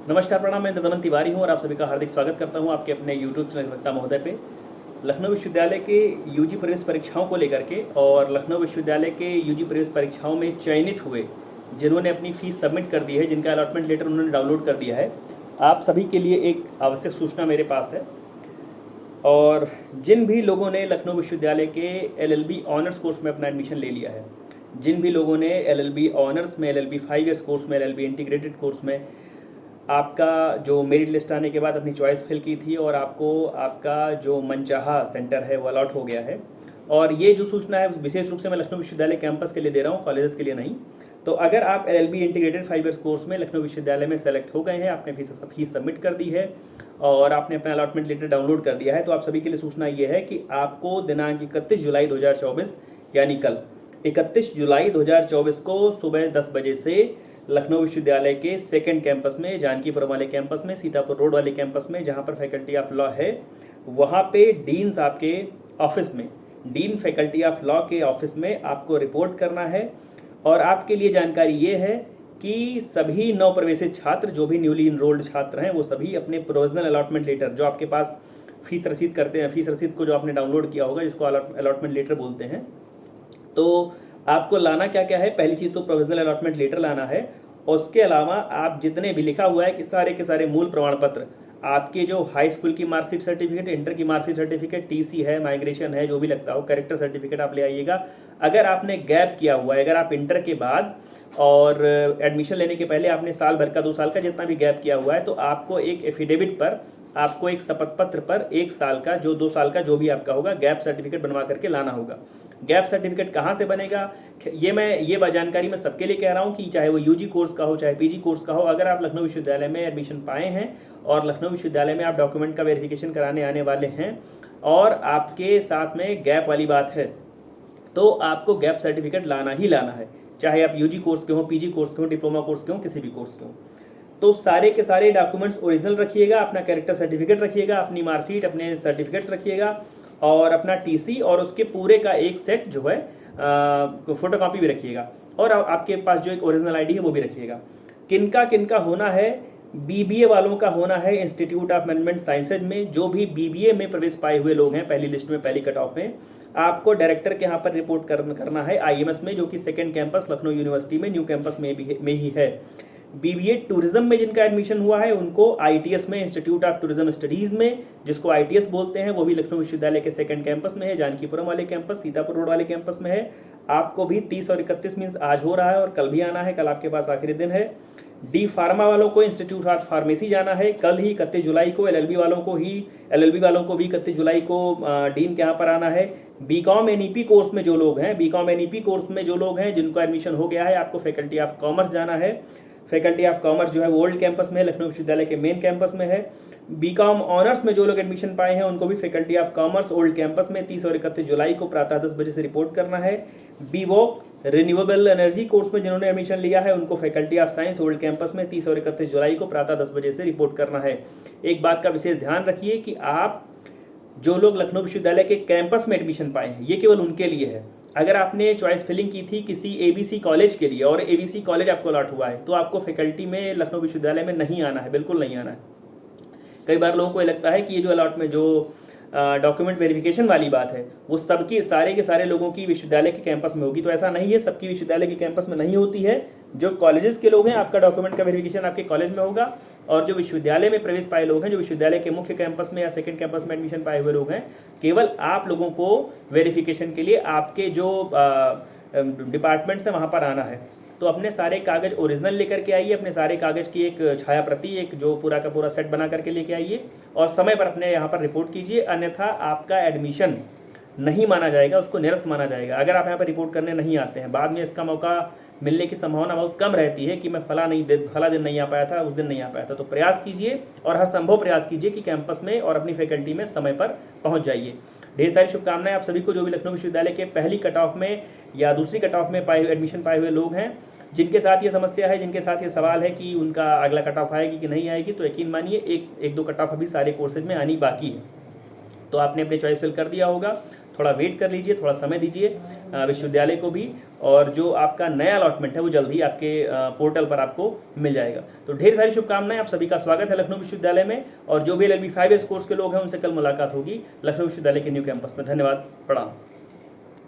नमस्कार, प्रणाम। मैं दमन तिवारी हूं और आप सभी का हार्दिक स्वागत करता हूं आपके अपने यूट्यूब चैनल वक्ता महोदय पे। लखनऊ विश्वविद्यालय के यूजी प्रवेश परीक्षाओं को लेकर के और लखनऊ विश्वविद्यालय के यूजी प्रवेश परीक्षाओं में चयनित हुए जिन्होंने अपनी फ़ीस सबमिट कर दी है, जिनका अलॉटमेंट लेटर उन्होंने डाउनलोड कर दिया है, आप सभी के लिए एक आवश्यक सूचना मेरे पास है। और जिन भी लोगों ने लखनऊ विश्वविद्यालय के एलएलबी ऑनर्स कोर्स में अपना एडमिशन ले लिया है, जिन भी लोगों ने एलएलबी ऑनर्स में, एलएलबी 5 ईयर्स कोर्स में, एलएलबी इंटीग्रेटेड कोर्स में आपका जो मेरिट लिस्ट आने के बाद अपनी चॉइस फिल की थी और आपको आपका जो मनचाहा सेंटर है वो अलॉट हो गया है। और ये जो सूचना है विशेष रूप से मैं लखनऊ विश्वविद्यालय कैंपस के लिए दे रहा हूँ, कॉलेजेस के लिए नहीं। तो अगर आप एलएलबी इंटीग्रेटेड 5 ईयर्स कोर्स में लखनऊ विश्वविद्यालय में सेलेक्ट हो गए हैं, आपने फीस सबमिट कर दी है और आपने अपना अलॉटमेंट लेटर डाउनलोड कर दिया है, तो आप सभी के लिए सूचना ये है कि आपको दिनांक 31 जुलाई 2024 यानी कल 31 जुलाई 2024 को सुबह 10 बजे से लखनऊ विश्वविद्यालय के सेकंड कैंपस में, जानकीपुरम वाले कैंपस में, सीतापुर रोड वाले कैंपस में, जहां पर फैकल्टी ऑफ लॉ है, वहां पे डीन्स आपके ऑफिस में, डीन फैकल्टी ऑफ लॉ के ऑफिस में आपको रिपोर्ट करना है। और आपके लिए जानकारी ये है कि सभी नव प्रवेशित छात्र, जो भी न्यूली इनरोल्ड छात्र हैं, वो सभी अपने प्रोविजनल अलॉटमेंट लेटर जो आपके पास फीस रसीद करते हैं, फीस रसीद को जो आपने डाउनलोड किया होगा, जिसको अलॉटमेंट लेटर बोलते हैं, तो आपको लाना क्या क्या है। पहली चीज़ तो प्रोविजनल अलॉटमेंट लेटर लाना है। उसके अलावा आप जितने भी, लिखा हुआ है कि सारे के सारे मूल प्रमाण पत्र, आपके जो हाई स्कूल की मार्कशीट सर्टिफिकेट, इंटर की मार्कशीट सर्टिफिकेट, टीसी है, माइग्रेशन है, जो भी लगता हो, कैरेक्टर सर्टिफिकेट आप ले आइएगा। अगर आपने गैप किया हुआ है, अगर आप इंटर के बाद और एडमिशन लेने के पहले आपने साल भर का, 2 साल का जितना भी गैप किया हुआ है, तो आपको एक एफिडेविट पर, आपको एक शपथ पत्र पर 1 साल का, जो 2 साल का जो भी आपका होगा, गैप सर्टिफिकेट बनवा करके लाना होगा। गैप सर्टिफिकेट कहाँ से बनेगा, ये जानकारी मैं सबके लिए कह रहा हूँ कि चाहे वो यूजी कोर्स का हो, चाहे पीजी कोर्स का हो, अगर आप लखनऊ विश्वविद्यालय में एडमिशन पाए हैं और लखनऊ विश्वविद्यालय में आप डॉक्यूमेंट का वेरिफिकेशन कराने आने वाले हैं और आपके साथ में गैप वाली बात है, तो आपको गैप सर्टिफिकेट लाना ही लाना है, चाहे आप यूजी कोर्स के हों, पीजी कोर्स के हों, डिप्लोमा कोर्स के हों, किसी भी कोर्स के हों। तो सारे के सारे डॉक्यूमेंट्स ओरिजिनल रखिएगा, अपना कैरेक्टर सर्टिफिकेट रखिएगा, अपनी मार्कशीट, अपने सर्टिफिकेट्स रखिएगा और अपना टीसी और उसके पूरे का एक सेट जो है फोटोकॉपी भी रखिएगा और आपके पास जो एक ओरिजिनल आईडी है वो भी रखिएगा। किनका किनका होना है, बीबीए वालों का होना है इंस्टीट्यूट ऑफ मैनेजमेंट साइंसेज में। जो भी बीबीए में प्रवेश पाए हुए लोग हैं, पहली लिस्ट में, पहली कट ऑफ में, आपको डायरेक्टर के यहाँ पर रिपोर्ट करना है आईएमएस में, जो कि सेकेंड कैंपस लखनऊ यूनिवर्सिटी में, न्यू कैंपस में ही है। बीबीए टूरिज्म में जिनका एडमिशन हुआ है उनको आईटीएस में, इंस्टीट्यूट ऑफ टूरिज्म स्टडीज़ में, जिसको आईटीएस बोलते हैं, वो भी लखनऊ विश्वविद्यालय के सेकंड कैंपस में है, जानकीपुरम वाले कैंपस, सीतापुर रोड वाले कैंपस में है। आपको भी 30 और 31 मीन्स आज हो रहा है और कल भी आना है, कल आपके पास आखिरी दिन है। डी फार्मा वालों को इंस्टीट्यूट ऑफ फार्मेसी जाना है कल ही, 31 जुलाई को। एलएलबी वालों को भी 31 जुलाई को डीन के यहाँ पर आना है। बीकॉम एनईपी कोर्स में जो लोग हैं, जिनको एडमिशन हो गया है, आपको फैकल्टी ऑफ कॉमर्स जाना है। फैकल्टी ऑफ कॉमर्स जो है वो ओल्ड कैंपस में है, लखनऊ विश्वविद्यालय के मेन कैंपस में है। बीकॉम ऑनर्स में जो लोग एडमिशन पाए हैं उनको भी faculty of commerce old campus में 30 और 31 जुलाई को प्रातः 10 बजे से रिपोर्ट करना है। बीवॉक रिन्यूएबल एनर्जी कोर्स में जिन्होंने एडमिशन लिया है उनको faculty of science old campus में 30 और 31 जुलाई को प्रातः 10 बजे से रिपोर्ट करना है। एक बात का विशेष ध्यान रखिए कि आप जो लोग लखनऊ विश्वविद्यालय के कैंपस में एडमिशन पाए हैं, ये केवल उनके लिए है। अगर आपने चॉइस फिलिंग की थी किसी एबीसी कॉलेज के लिए और एबीसी कॉलेज आपको अलॉट हुआ है, तो आपको फैकल्टी में लखनऊ विश्वविद्यालय में नहीं आना है, बिल्कुल नहीं आना है। कई बार लोगों को ये लगता है कि ये जो अलॉट में जो डॉक्यूमेंट वेरिफिकेशन वाली बात है वो सबकी, सारे के सारे लोगों की विश्वविद्यालय के कैंपस में होगी, तो ऐसा नहीं है, सबकी विश्वविद्यालय के कैंपस में नहीं होती है। जो कॉलेजेस के लोग हैं, आपका डॉक्यूमेंट का वेरिफिकेशन आपके कॉलेज में होगा, और जो विश्वविद्यालय में प्रवेश पाए लोग हैं, जो विश्वविद्यालय के मुख्य कैंपस में या सेकंड कैंपस में एडमिशन पाए हुए लोग हैं, केवल आप लोगों को वेरिफिकेशन के लिए आपके जो डिपार्टमेंट से वहाँ पर आना है। तो अपने सारे कागज़ ओरिजिनल लेकर के आइए, अपने सारे कागज़ की एक छाया प्रति, एक जो पूरा का पूरा सेट बना करके लेके आइए और समय पर अपने यहाँ पर रिपोर्ट कीजिए, अन्यथा आपका एडमिशन नहीं माना जाएगा, उसको निरस्त माना जाएगा। अगर आप यहाँ पर रिपोर्ट करने नहीं आते हैं, बाद में इसका मौका मिलने की संभावना बहुत कम रहती है कि मैं फला दिन नहीं आ पाया था, उस दिन नहीं आ पाया था। तो प्रयास कीजिए और हर संभव प्रयास कीजिए कि कैंपस में और अपनी फैकल्टी में समय पर पहुँच जाइए। ढेर सारी शुभकामनाएं आप सभी को, जो भी लखनऊ विश्वविद्यालय के पहली कट ऑफ में या दूसरी कट ऑफ में एडमिशन पाए हुए लोग हैं, जिनके साथ ये समस्या है, जिनके साथ ये सवाल है कि उनका अगला कट ऑफ आएगी कि नहीं आएगी, तो यकीन मानिए एक दो कट ऑफ अभी सारे कोर्सेज में आनी बाकी है। तो आपने अपने चॉइस फिल कर दिया होगा। थोड़ा वेट कर लीजिए, थोड़ा समय दीजिए विश्वविद्यालय को भी, और जो आपका नया अलॉटमेंट है वो जल्द ही आपके पोर्टल पर आपको मिल जाएगा। तो ढेर सारी शुभकामनाएं, आप सभी का स्वागत है लखनऊ विश्वविद्यालय में। और जो भी LLB 5 ईयर्स कोर्स के लोग हैं उनसे कल मुलाकात होगी लखनऊ विश्वविद्यालय के न्यू कैंपस में। धन्यवाद, प्रणाम।